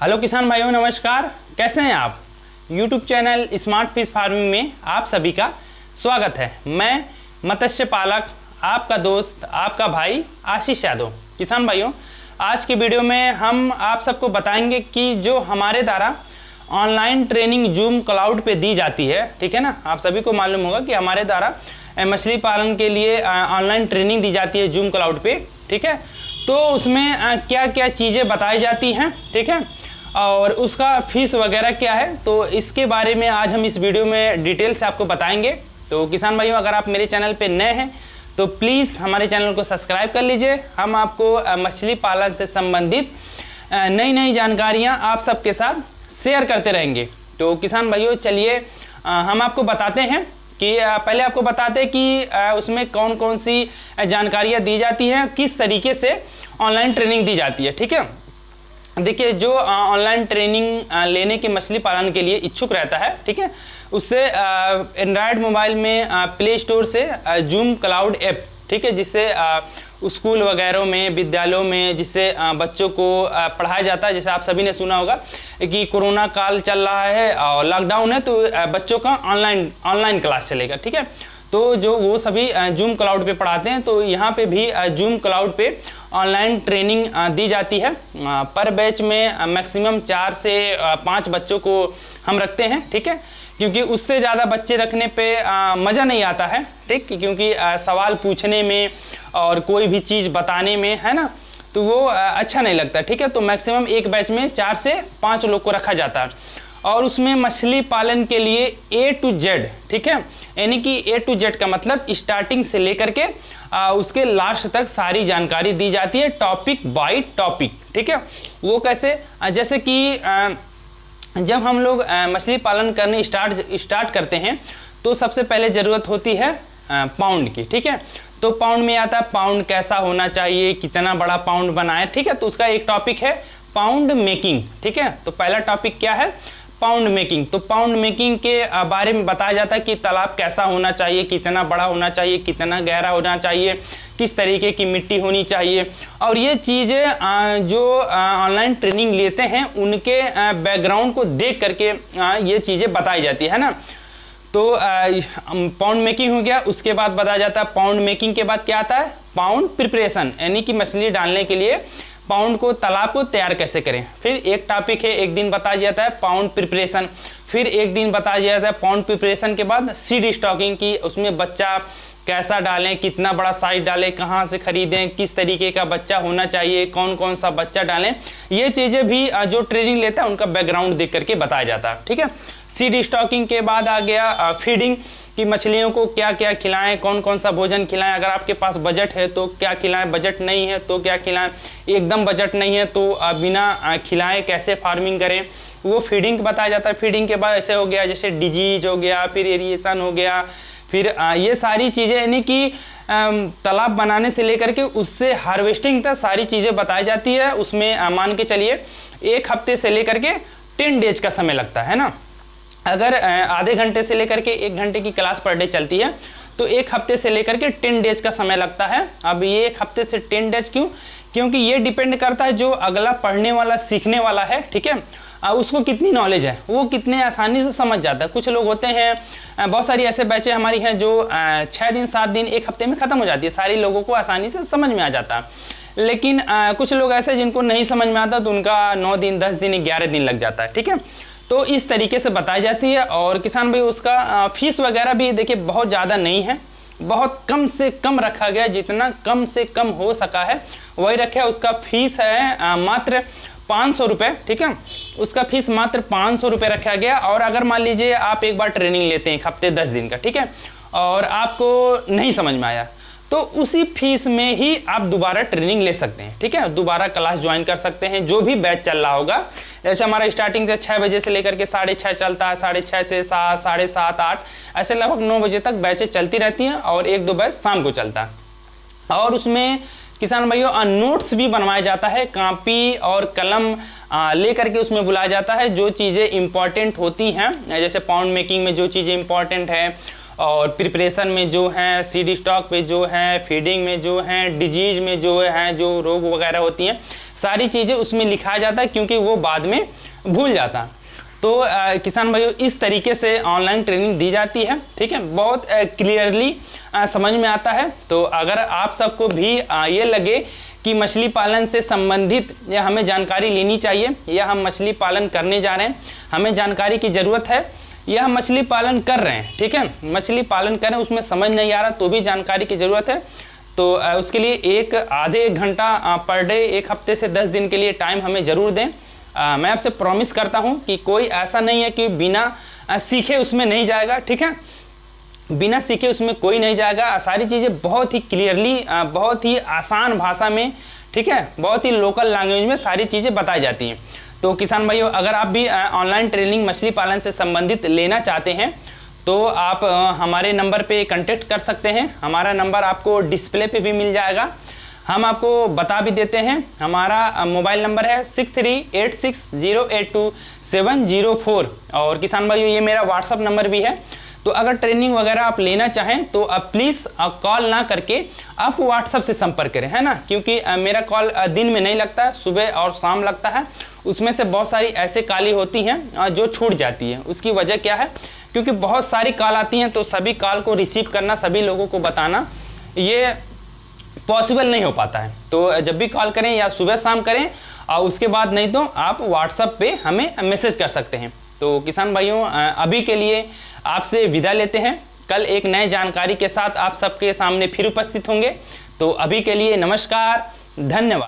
Hello किसान भाइयों, नमस्कार। कैसे हैं आप? YouTube channel smart fish farming में आप सभी का स्वागत है। मैं मत्स्य पालक, आपका दोस्त, आपका भाई आशीष यादव। किसान भाइयों, आज की वीडियो में हम आप सबको बताएंगे कि जो हमारे द्वारा ऑनलाइन ट्रेनिंग जूम क्लाउड पे दी जाती है, ठीक है ना। आप सभी को मालूम होगा कि हमारे द्वारा मछली पालन के लिए ऑनलाइन ट्रेनिंग दी जाती है जूम क्लाउड पे, ठीक है। तो उसमें क्या क्या चीज़ें बताई जाती हैं, ठीक है, और उसका फीस वगैरह क्या है, तो इसके बारे में आज हम इस वीडियो में डिटेल से आपको बताएंगे। तो किसान भाइयों, अगर आप मेरे चैनल पे नए हैं तो प्लीज़ हमारे चैनल को सब्सक्राइब कर लीजिए। हम आपको मछली पालन से संबंधित नई नई जानकारियाँ आप सबके साथ शेयर करते रहेंगे। तो किसान भाइयों, चलिए हम आपको बताते हैं कि पहले आपको बताते हैं कि उसमें कौन कौन सी जानकारियाँ दी जाती हैं, किस तरीके से ऑनलाइन ट्रेनिंग दी जाती है, ठीक है। देखिए, जो ऑनलाइन ट्रेनिंग लेने के मछली पालन के लिए इच्छुक रहता है, ठीक है, उससे एंड्रॉयड मोबाइल में प्ले स्टोर से जूम क्लाउड ऐप, ठीक है, जिससे स्कूल वगैरह में, विद्यालयों में, जिससे बच्चों को पढ़ाया जाता है। जैसे आप सभी ने सुना होगा कि कोरोना काल चल रहा है और लॉकडाउन है, तो बच्चों का ऑनलाइन क्लास चलेगा, ठीक है। तो जो वो सभी जूम क्लाउड पे पढ़ाते हैं, तो यहाँ पे भी जूम क्लाउड पे ऑनलाइन ट्रेनिंग दी जाती है। पर बैच में मैक्सिमम 4 से 5 बच्चों को हम रखते हैं, ठीक है, क्योंकि उससे ज़्यादा बच्चे रखने पे मज़ा नहीं आता है, ठीक, क्योंकि सवाल पूछने में और कोई भी चीज़ बताने में, है ना, तो वो अच्छा नहीं लगता, ठीक है। तो मैक्सिमम एक बैच में 4 से 5 लोग को रखा जाता है और उसमें मछली पालन के लिए A to Z, ठीक है, यानी कि A to Z का मतलब स्टार्टिंग से लेकर के उसके लास्ट तक सारी जानकारी दी जाती है, टॉपिक बाय टॉपिक, ठीक है। वो कैसे? जैसे कि जब हम लोग मछली पालन करने स्टार्ट करते हैं तो सबसे पहले ज़रूरत होती है पाउंड की, ठीक है। तो पाउंड में आता है पाउंड कैसा होना चाहिए, कितना बड़ा पाउंड बनाए, ठीक है। तो उसका एक टॉपिक है पाउंड मेकिंग, ठीक है। तो पहला टॉपिक क्या है? Pound making. तो पाउंड मेकिंग के बारे में बताया जाता है कि तालाब कैसा होना चाहिए, कितना बड़ा होना चाहिए, कितना गहरा होना चाहिए, किस तरीके की मिट्टी होनी चाहिए। और ये चीज़ें जो ऑनलाइन ट्रेनिंग लेते हैं उनके बैकग्राउंड को देख करके ये चीज़ें बताई जाती है ना। तो पाउंड मेकिंग हो गया। उसके बाद बताया जाता है पाउंड मेकिंग के बाद क्या आता है? पाउंड प्रिपरेशन, यानी कि मछली डालने के लिए पाउंड को, तालाब को तैयार कैसे करें। फिर एक टॉपिक है, एक दिन बताया जाता है पाउंड प्रिपरेशन। फिर एक दिन बताया जाता है पाउंड प्रिपरेशन के बाद सीड स्टॉकिंग की, उसमें बच्चा कैसा डालें, कितना बड़ा साइज डालें, कहाँ से खरीदें, किस तरीके का बच्चा होना चाहिए, कौन कौन सा बच्चा डालें। ये चीज़ें भी जो ट्रेनिंग लेता है उनका बैकग्राउंड देख करके बताया जाता है, ठीक है। सीड स्टॉकिंग के बाद आ गया फीडिंग, कि मछलियों को क्या क्या खिलाएं, कौन कौन सा भोजन खिलाएं। अगर आपके पास बजट है तो क्या खिलाएं, बजट नहीं है तो क्या खिलाएं, एकदम बजट नहीं है तो बिना खिलाएं कैसे फार्मिंग करें, वो फीडिंग बताया जाता है। फीडिंग के बाद ऐसे हो गया जैसे डिजीज हो गया, फिर एरिएशन हो गया, फिर ये सारी चीज़ें, यानी कि तालाब बनाने से लेकर के उससे हार्वेस्टिंग तक सारी चीज़ें बताई जाती है। उसमें मान के चलिए 1 हफ्ते से लेकर के 10 डेज का समय लगता है ना। अगर आधे घंटे से लेकर के 1 घंटे की क्लास पर डे चलती है तो 1 हफ्ते से लेकर के 10 डेज का समय लगता है। अब ये 1 हफ्ते से 10 डेज क्यों? क्योंकि ये डिपेंड करता है जो अगला पढ़ने वाला, सीखने वाला है, ठीक है, उसको कितनी नॉलेज है, वो कितने आसानी से समझ जाता है। कुछ लोग होते हैं, बहुत सारी ऐसे बैचें हमारी हैं जो 6 दिन 7 दिन 1 हफ्ते में ख़त्म हो जाती है, सारी लोगों को आसानी से समझ में आ जाता है। लेकिन कुछ लोग ऐसे जिनको नहीं समझ में आता तो उनका 9 दिन 10 दिन 11 दिन लग जाता है, ठीक है। तो इस तरीके से बताई जाती है। और किसान भाई, उसका फीस वगैरह भी देखिए बहुत ज़्यादा नहीं है, बहुत कम से कम रखा गया, जितना कम से कम हो सका है वही रखा है। उसका फीस है मात्र 500 रुपये, ठीक है। उसका फीस मात्र 500 रुपये रखा गया। और अगर मान लीजिए आप एक बार ट्रेनिंग लेते हैं 1 हफ्ते 10 दिन का, ठीक है, और आपको नहीं समझ में आया तो उसी फीस में ही आप दोबारा ट्रेनिंग ले सकते हैं, ठीक है, दोबारा क्लास ज्वाइन कर सकते हैं। जो भी बैच चल रहा होगा, जैसे हमारा स्टार्टिंग से 6 बजे से लेकर के 6:30 चलता है, 6:30 से 7, 7:30, 8, ऐसे लगभग 9 बजे तक बैचें चलती रहती हैं और 1-2 बैच शाम को चलता है। और उसमें किसान भाइयों नोट्स भी बनवाया जाता है, कॉपी और कलम लेकर के उसमें बुलाया जाता है। जो चीज़ें इंपॉर्टेंट होती हैं, जैसे पाउंड मेकिंग में जो चीज़ें इंपॉर्टेंट है और प्रिपरेशन में जो है, सीड स्टॉक पे जो है, फीडिंग में जो है, डिजीज में जो है, जो रोग वगैरह होती हैं, सारी चीज़ें उसमें लिखा जाता है, क्योंकि वो बाद में भूल जाता। तो किसान भाइयों, इस तरीके से ऑनलाइन ट्रेनिंग दी जाती है, ठीक है, बहुत क्लियरली समझ में आता है। तो अगर आप सबको भी ये लगे कि मछली पालन से संबंधित या हमें जानकारी लेनी चाहिए, या हम मछली पालन करने जा रहे हैं, हमें जानकारी की ज़रूरत है, या हम मछली पालन कर रहे हैं, ठीक है, मछली पालन करें, उसमें समझ नहीं आ रहा तो भी जानकारी की ज़रूरत है, तो उसके लिए एक आधे घंटा पर डे, एक हफ्ते से 10 दिन के लिए टाइम हमें ज़रूर दें। मैं आपसे प्रॉमिस करता हूं कि कोई ऐसा नहीं है कि बिना सीखे उसमें नहीं जाएगा, ठीक है, बिना सीखे उसमें कोई नहीं जाएगा। सारी चीज़ें बहुत ही क्लियरली, बहुत ही आसान भाषा में, ठीक है, बहुत ही लोकल लैंग्वेज में सारी चीज़ें बताई जाती हैं। तो किसान भाइयों, अगर आप भी ऑनलाइन ट्रेनिंग मछली पालन से संबंधित लेना चाहते हैं तो आप हमारे नंबर पे कांटेक्ट कर सकते हैं। हमारा नंबर आपको डिस्प्ले पे भी मिल जाएगा, हम आपको बता भी देते हैं। हमारा मोबाइल नंबर है 6386082704। और किसान भाइयों, ये मेरा व्हाट्सअप नंबर भी है। तो अगर ट्रेनिंग वगैरह आप लेना चाहें तो आप प्लीज़ कॉल ना करके आप व्हाट्सअप से संपर्क करें, है ना, क्योंकि मेरा कॉल दिन में नहीं लगता है, सुबह और शाम लगता है। उसमें से बहुत सारी ऐसे कॉलें होती हैं जो छूट जाती है। उसकी वजह क्या है? क्योंकि बहुत सारी कॉल आती हैं, तो सभी कॉल को रिसीव करना, सभी लोगों को बताना, ये पॉसिबल नहीं हो पाता है। तो जब भी कॉल करें या सुबह शाम करें, और उसके बाद नहीं तो आप व्हाट्सएप पे हमें मैसेज कर सकते हैं। तो किसान भाइयों, अभी के लिए आपसे विदा लेते हैं। कल एक नए जानकारी के साथ आप सबके सामने फिर उपस्थित होंगे। तो अभी के लिए नमस्कार, धन्यवाद।